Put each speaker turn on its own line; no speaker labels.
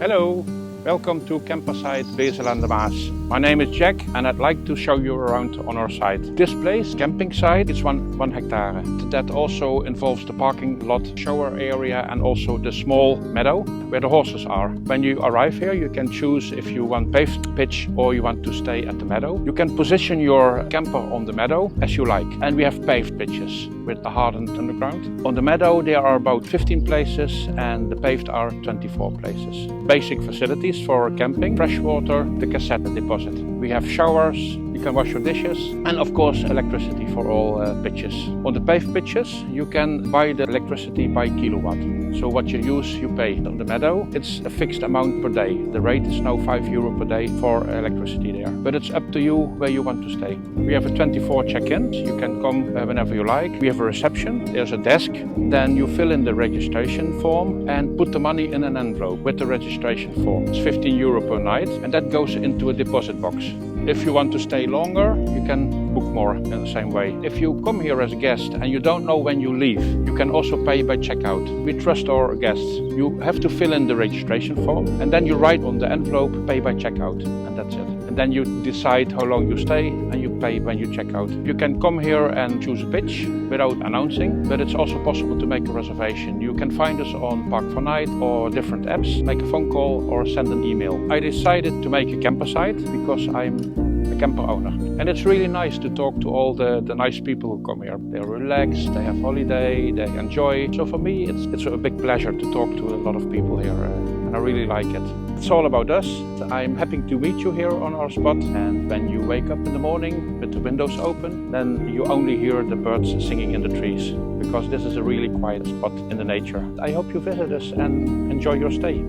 Hello, welcome to Campersite BEESEL aan de Maas. My name is Jack and I'd like to show you around on our site. This place, camping site, is one hectare. That also involves the parking lot, shower area and also the small meadow where the horses are. When you arrive here you can choose if you want paved pitch or you want to stay at the meadow. You can position your camper on the meadow as you like. And we have paved pitches with the hardened underground. On the meadow there are about 15 places and the paved are 24 places. Basic facilities for camping, fresh water, the cassette deposit. We have showers, you can wash your dishes and of course electricity for all pitches. On the paved pitches you can buy the electricity by kilowatt. So what you use you pay. On the meadow it's a fixed amount per day. The rate is now €5 per day for electricity there. But it's up to you where you want to stay. We have a 24 check-in. You can come whenever you like. We have a reception, there's a desk. Then you fill in the registration form and put the money in an envelope with the registration form. It's €15 per night and that goes into a deposit box. If you want to stay longer, you can book more in the same way. If you come here as a guest and you don't know when you leave, you can also pay by checkout. We trust our guests. You have to fill in the registration form and then you write on the envelope, pay by checkout, and that's it. And then you decide how long you stay and you pay when you check out. You can come here and choose a pitch without announcing, but it's also possible to make a reservation. You can find us on vanuit or different apps, make a phone call or send an email. I decided to make a Campersite because I'm a camper owner. And it's really nice to talk to all the nice people who come here. They're relaxed, they have holiday, they enjoy. So for me, it's a big pleasure to talk to a lot of people here and I really like it. It's all about us. I'm happy to meet you here on our spot. And when you wake up in the morning with the windows open, then you only hear the birds singing in the trees because this is a really quiet spot in the nature. I hope you visit us and enjoy your stay.